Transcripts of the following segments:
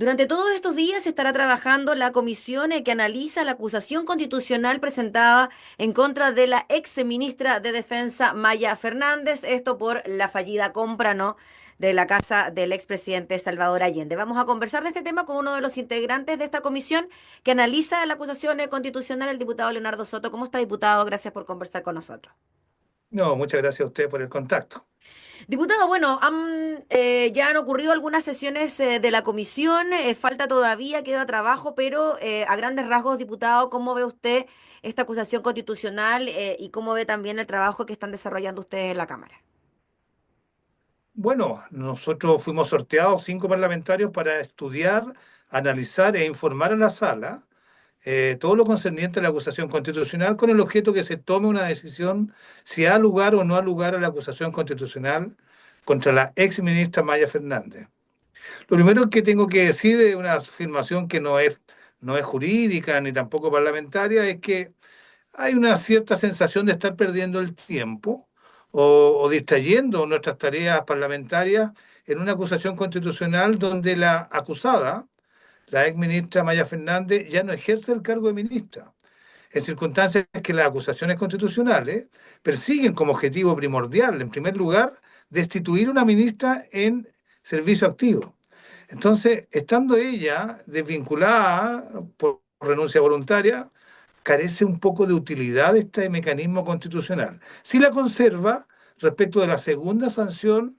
Durante todos estos días estará trabajando la comisión que analiza la acusación constitucional presentada en contra de la ex ministra de Defensa Maya Fernández, esto por la fallida compra, ¿no?, de la casa del expresidente Salvador Allende. Vamos a conversar de este tema con uno de los integrantes de esta comisión que analiza la acusación constitucional, el diputado Leonardo Soto. ¿Cómo está, diputado? Gracias por conversar con nosotros. No, muchas gracias a usted por el contacto. Diputado, bueno, ya han ocurrido algunas sesiones de la comisión, falta todavía, queda trabajo, pero a grandes rasgos, diputado, ¿cómo ve usted esta acusación constitucional y cómo ve también el trabajo que están desarrollando ustedes en la Cámara? Bueno, nosotros fuimos sorteados 5 parlamentarios para estudiar, analizar e informar a la sala todo lo concerniente a la acusación constitucional con el objeto que se tome una decisión si ha lugar o no ha lugar a la acusación constitucional contra la ex ministra Maya Fernández. Lo primero que tengo que decir es una afirmación que no es jurídica ni tampoco parlamentaria, es que hay una cierta sensación de estar perdiendo el tiempo o distrayendo nuestras tareas parlamentarias en una acusación constitucional donde la acusada, la ex ministra Maya Fernández, ya no ejerce el cargo de ministra, en circunstancias que las acusaciones constitucionales persiguen como objetivo primordial, en primer lugar, destituir a una ministra en servicio activo. Entonces, estando ella desvinculada por renuncia voluntaria, carece un poco de utilidad este mecanismo constitucional. Si la conserva respecto de la segunda sanción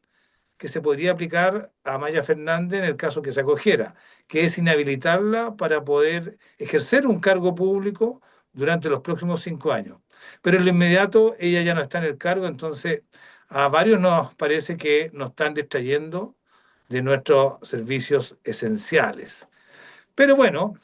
que se podría aplicar a Maya Fernández en el caso que se acogiera, que es inhabilitarla para poder ejercer un cargo público durante los próximos 5 años. Pero en lo inmediato ella ya no está en el cargo, entonces a varios nos parece que nos están distrayendo de nuestros servicios esenciales. Pero bueno,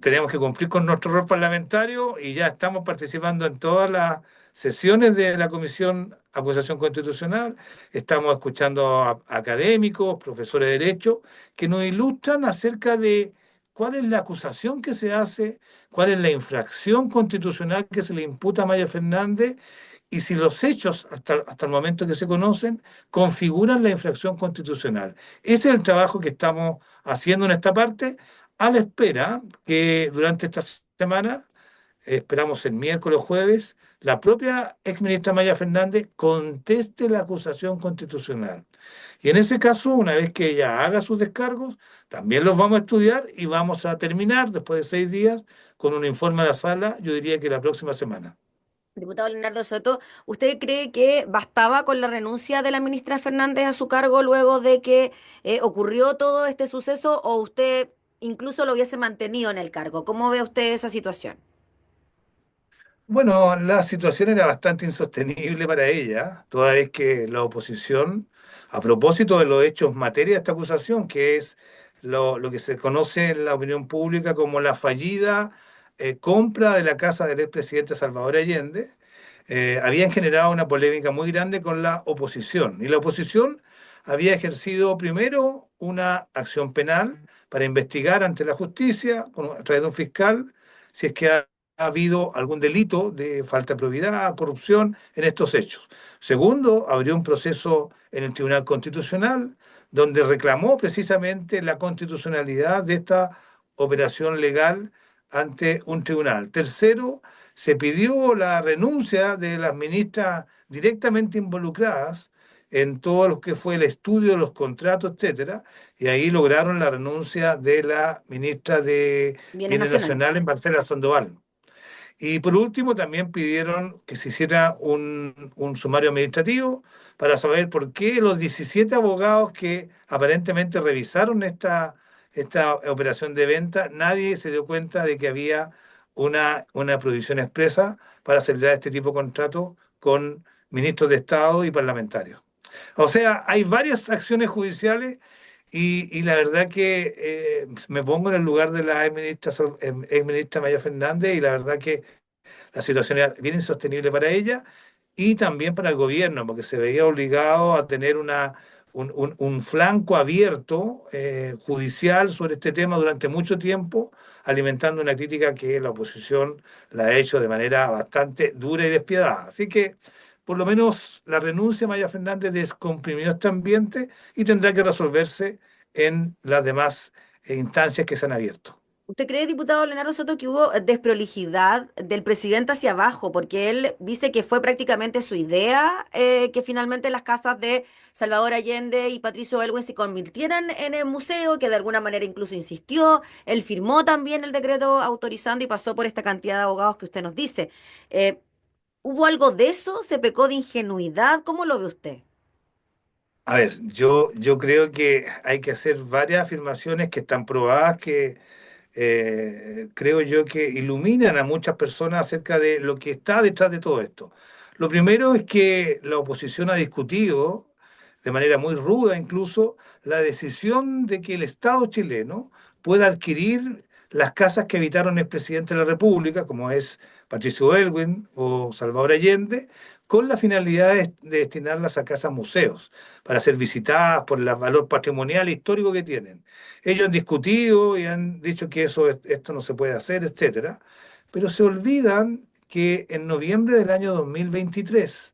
tenemos que cumplir con nuestro rol parlamentario y ya estamos participando en todas las sesiones de la Comisión Acusación Constitucional. Estamos escuchando a académicos, profesores de Derecho, que nos ilustran acerca de cuál es la acusación que se hace, cuál es la infracción constitucional que se le imputa a Maya Fernández y si los hechos hasta el momento que se conocen configuran la infracción constitucional. Ese es el trabajo que estamos haciendo en esta parte a la espera que durante esta semana, esperamos el miércoles o jueves, la propia exministra Maya Fernández conteste la acusación constitucional. Y en ese caso, una vez que ella haga sus descargos, también los vamos a estudiar y vamos a terminar después de 6 días con un informe a la sala, yo diría que la próxima semana. Diputado Leonardo Soto, ¿usted cree que bastaba con la renuncia de la ministra Fernández a su cargo luego de que ocurrió todo este suceso o usted incluso lo hubiese mantenido en el cargo? ¿Cómo ve usted esa situación? Bueno, la situación era bastante insostenible para ella, toda vez que la oposición, a propósito de los hechos materia de esta acusación, que es lo que se conoce en la opinión pública como la fallida compra de la casa del expresidente Salvador Allende, habían generado una polémica muy grande con la oposición. Y la oposición había ejercido primero una acción penal para investigar ante la justicia, a través de un fiscal, si es que ha habido algún delito de falta de probidad, corrupción en estos hechos. Segundo, abrió un proceso en el Tribunal Constitucional donde reclamó precisamente la constitucionalidad de esta operación legal ante un tribunal. Tercero, se pidió la renuncia de las ministras directamente involucradas en todo lo que fue el estudio de los contratos, etcétera, y ahí lograron la renuncia de la ministra de Bienes Bienes nacionales. Nacionales, Marcela Sandoval. Y por último, también pidieron que se hiciera un sumario administrativo para saber por qué los 17 abogados que aparentemente revisaron esta operación de venta, nadie se dio cuenta de que había una prohibición expresa para celebrar este tipo de contratos con ministros de Estado y parlamentarios. O sea, hay varias acciones judiciales y la verdad que me pongo en el lugar de la ex ministra Maya Fernández y la verdad que la situación era bien insostenible para ella y también para el gobierno, porque se veía obligado a tener un flanco abierto judicial sobre este tema durante mucho tiempo, alimentando una crítica que la oposición la ha hecho de manera bastante dura y despiadada. Así que, por lo menos, la renuncia de Maya Fernández descomprimió este ambiente y tendrá que resolverse en las demás instancias que se han abierto. ¿Usted cree, diputado Leonardo Soto, que hubo desprolijidad del presidente hacia abajo? Porque él dice que fue prácticamente su idea que finalmente las casas de Salvador Allende y Patricio Elwin se convirtieran en el museo, que de alguna manera incluso insistió. Él firmó también el decreto autorizando y pasó por esta cantidad de abogados que usted nos dice. Eh, ¿Hubo algo de eso? ¿Se pecó de ingenuidad? ¿Cómo lo ve usted? A ver, yo creo que hay que hacer varias afirmaciones que están probadas, que creo yo que iluminan a muchas personas acerca de lo que está detrás de todo esto. Lo primero es que la oposición ha discutido, de manera muy ruda incluso, la decisión de que el Estado chileno pueda adquirir las casas que habitaron el presidente de la República, como es Patricio Elwin o Salvador Allende, con la finalidad de destinarlas a casas museos, para ser visitadas por el valor patrimonial e histórico que tienen. Ellos han discutido y han dicho que esto no se puede hacer, etcétera, pero se olvidan que en noviembre del año 2023,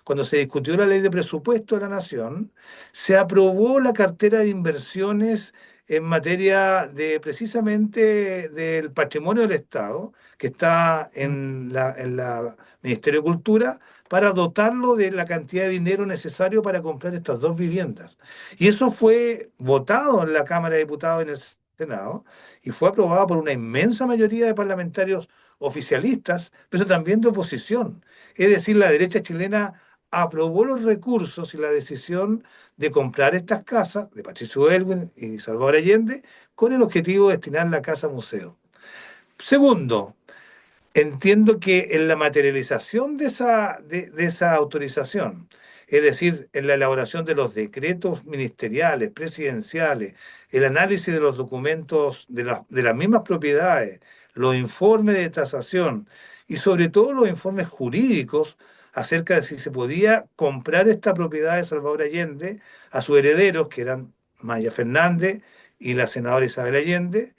cuando se discutió la ley de presupuesto de la Nación, se aprobó la cartera de inversiones en materia de precisamente del patrimonio del Estado, que está en la Ministerio de Cultura, para dotarlo de la cantidad de dinero necesario para comprar estas dos viviendas. Y eso fue votado en la Cámara de Diputados y en el Senado, y fue aprobado por una inmensa mayoría de parlamentarios oficialistas, pero también de oposición. Es decir, la derecha chilena aprobó los recursos y la decisión de comprar estas casas de Patricio Elwin y Salvador Allende con el objetivo de destinar la casa a museo. Segundo, entiendo que en la materialización de esa autorización, es decir, en la elaboración de los decretos ministeriales, presidenciales, el análisis de los documentos de las mismas propiedades, los informes de tasación y sobre todo los informes jurídicos acerca de si se podía comprar esta propiedad de Salvador Allende a sus herederos, que eran Maya Fernández y la senadora Isabel Allende,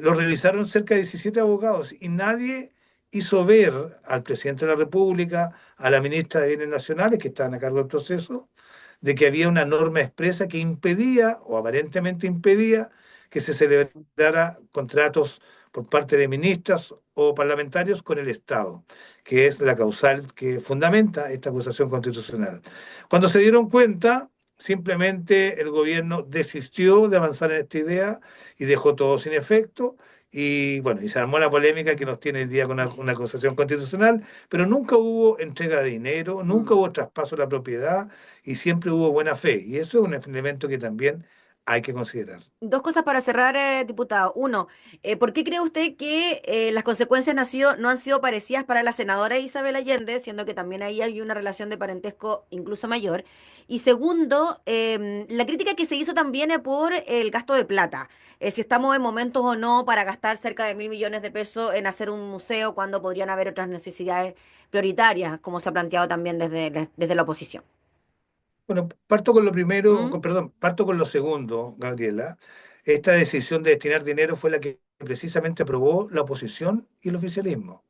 lo revisaron cerca de 17 abogados y nadie hizo ver al presidente de la República, a la ministra de Bienes Nacionales, que estaban a cargo del proceso, de que había una norma expresa que impedía, o aparentemente impedía, que se celebrara contratos por parte de ministras o parlamentarios con el Estado, que es la causal que fundamenta esta acusación constitucional. Cuando se dieron cuenta, simplemente el gobierno desistió de avanzar en esta idea y dejó todo sin efecto. Y bueno, y se armó la polémica que nos tiene hoy día con una acusación constitucional, pero nunca hubo entrega de dinero, nunca hubo traspaso de la propiedad y siempre hubo buena fe. Y eso es un elemento que también hay que considerar. Dos cosas para cerrar, diputado. Uno, ¿por qué cree usted que las consecuencias no han sido parecidas para la senadora Isabel Allende, siendo que también ahí hay una relación de parentesco incluso mayor? Y segundo, la crítica que se hizo también por el gasto de plata. Si estamos en momentos o no para gastar cerca de 1.000 millones de pesos en hacer un museo cuando podrían haber otras necesidades prioritarias, como se ha planteado también desde la oposición. Bueno, parto con lo primero, ¿Mm? perdón, parto con lo segundo, Gabriela. Esta decisión de destinar dinero fue la que precisamente aprobó la oposición y el oficialismo.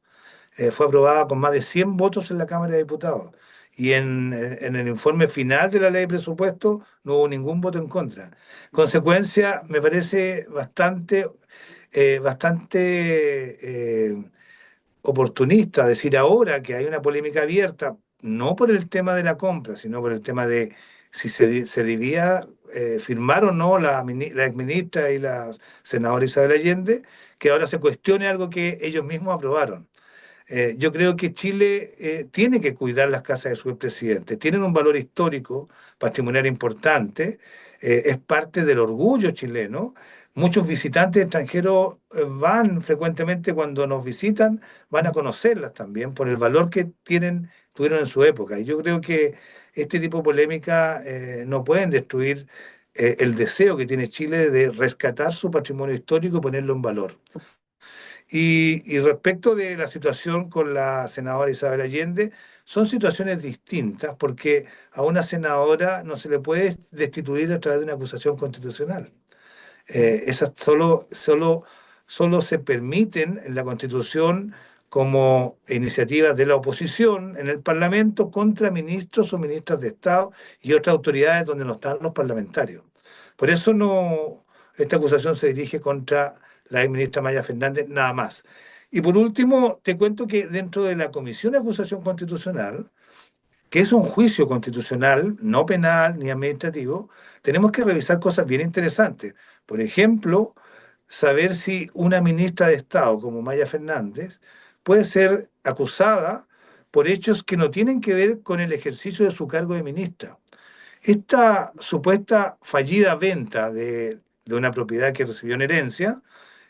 Fue aprobada con más de 100 votos en la Cámara de Diputados. Y en el informe final de la ley de presupuesto no hubo ningún voto en contra. Consecuencia, me parece bastante oportunista decir ahora que hay una polémica abierta, no por el tema de la compra, sino por el tema de si se debía firmar o no la exministra y la senadora Isabel Allende, que ahora se cuestione algo que ellos mismos aprobaron. Yo creo que Chile tiene que cuidar las casas de su expresidente. Tienen un valor histórico, patrimonial importante, es parte del orgullo chileno. Muchos visitantes extranjeros van frecuentemente cuando nos visitan, van a conocerlas también por el valor que tuvieron en su época. Y yo creo que este tipo de polémica no pueden destruir el deseo que tiene Chile de rescatar su patrimonio histórico y ponerlo en valor. Y respecto de la situación con la senadora Isabel Allende, son situaciones distintas porque a una senadora no se le puede destituir a través de una acusación constitucional. Esas solo se permiten en la Constitución como iniciativas de la oposición en el Parlamento contra ministros o ministras de Estado y otras autoridades donde no están los parlamentarios. Por eso no, esta acusación se dirige contra la ex ministra Maya Fernández, nada más. Y por último, te cuento que dentro de la Comisión de Acusación Constitucional, que es un juicio constitucional, no penal ni administrativo, tenemos que revisar cosas bien interesantes. Por ejemplo, saber si una ministra de Estado como Maya Fernández puede ser acusada por hechos que no tienen que ver con el ejercicio de su cargo de ministra. Esta supuesta fallida venta de una propiedad que recibió en herencia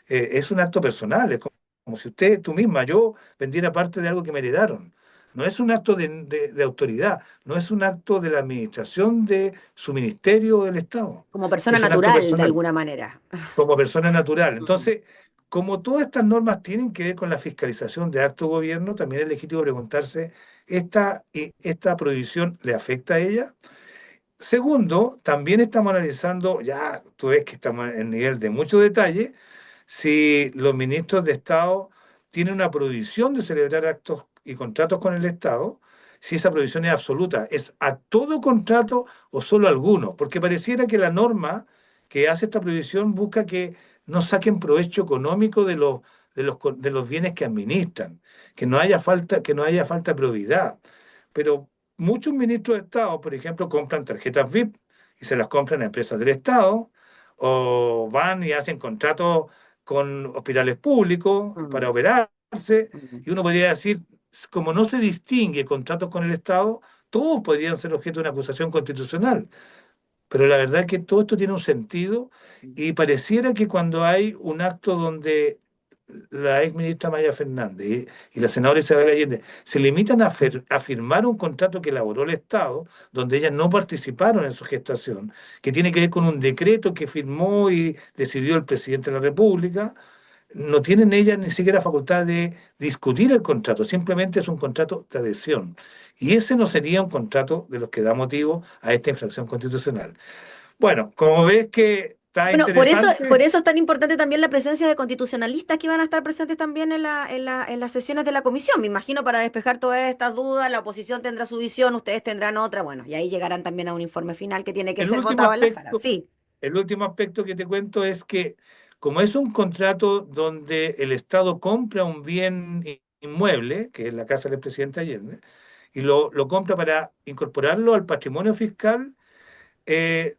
es un acto personal, es como si usted, tú misma, yo vendiera parte de algo que me heredaron. No es un acto de autoridad, no es un acto de la administración de su ministerio o del Estado, Como persona es un acto natural, de personal, alguna manera. como persona natural. Mm. Entonces, como todas estas normas tienen que ver con la fiscalización de actos de gobierno, también es legítimo preguntarse, ¿esta prohibición le afecta a ella? Segundo, también estamos analizando, ya tú ves que estamos en nivel de mucho detalle, si los ministros de Estado tienen una prohibición de celebrar actos y contratos con el Estado, si esa prohibición es absoluta, ¿es a todo contrato o solo a alguno? Porque pareciera que la norma que hace esta prohibición busca que no saquen provecho económico de los bienes que administran, que no haya falta de probidad. Pero muchos ministros de Estado, por ejemplo, compran tarjetas VIP y se las compran a empresas del Estado, o van y hacen contratos con hospitales públicos para Mm, operarse, mm. y uno podría decir, como no se distingue contratos con el Estado, todos podrían ser objeto de una acusación constitucional. Pero la verdad es que todo esto tiene un sentido y pareciera que cuando hay un acto donde la ex ministra Maya Fernández y la senadora Isabel Allende se limitan a firmar un contrato que elaboró el Estado, donde ellas no participaron en su gestación, que tiene que ver con un decreto que firmó y decidió el presidente de la República, no tienen ellas ni siquiera facultad de discutir el contrato, simplemente es un contrato de adhesión. Y ese no sería un contrato de los que da motivo a esta infracción constitucional. Bueno, como ves que está Bueno, por interesante. eso es tan importante también la presencia de constitucionalistas que van a estar presentes también en las sesiones de la comisión. Me imagino para despejar todas estas dudas, la oposición tendrá su visión, ustedes tendrán otra, bueno, y ahí llegarán también a un informe final que tiene que El ser último votado en la sala. aspecto, Sí. el último aspecto que te cuento es que como es un contrato donde el Estado compra un bien inmueble, que es la casa del presidente Allende, y lo compra para incorporarlo al patrimonio fiscal, el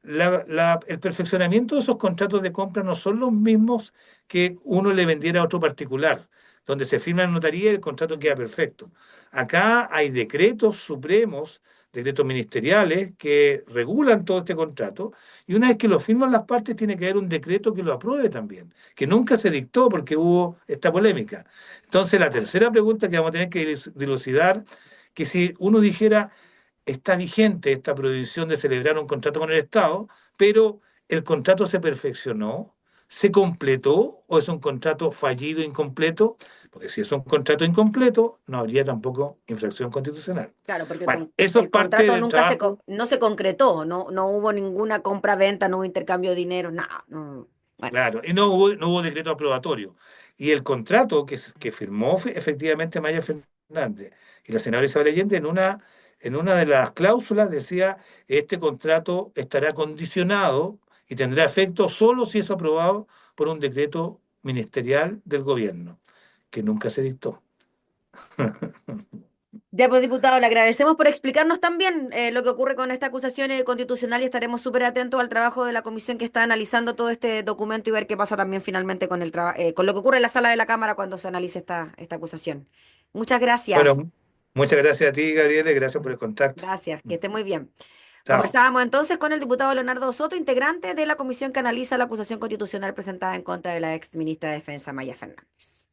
perfeccionamiento de esos contratos de compra no son los mismos que uno le vendiera a otro particular, donde se firma en notaría y el contrato queda perfecto. Acá hay decretos supremos, decretos ministeriales que regulan todo este contrato, y una vez que lo firman las partes tiene que haber un decreto que lo apruebe también, que nunca se dictó porque hubo esta polémica. Entonces, la tercera pregunta que vamos a tener que dilucidar, que si uno dijera está vigente esta prohibición de celebrar un contrato con el Estado, pero el contrato se perfeccionó, se completó o es un contrato fallido, incompleto, porque si es un contrato incompleto, no habría tampoco infracción constitucional. Claro, porque Bueno, eso es el parte contrato del nunca trabajo, no se concretó, no hubo ninguna compra-venta, no hubo intercambio de dinero, nada. No. Bueno, claro, y no hubo decreto aprobatorio. Y el contrato que firmó efectivamente Maya Fernández y la senadora Isabel Allende en una de las cláusulas decía, este contrato estará condicionado y tendrá efecto solo si es aprobado por un decreto ministerial del gobierno, que nunca se dictó. ya pues diputado, le agradecemos por explicarnos también lo que ocurre con esta acusación constitucional y estaremos súper atentos al trabajo de la comisión que está analizando todo este documento y ver qué pasa también finalmente con con lo que ocurre en la sala de la Cámara cuando se analice esta acusación. Muchas gracias. Bueno, muchas gracias a ti, Gabriela, y gracias por el contacto. Gracias, que esté muy bien. Chao. Conversábamos entonces con el diputado Leonardo Soto, integrante de la comisión que analiza la acusación constitucional presentada en contra de la ex ministra de Defensa, Maya Fernández.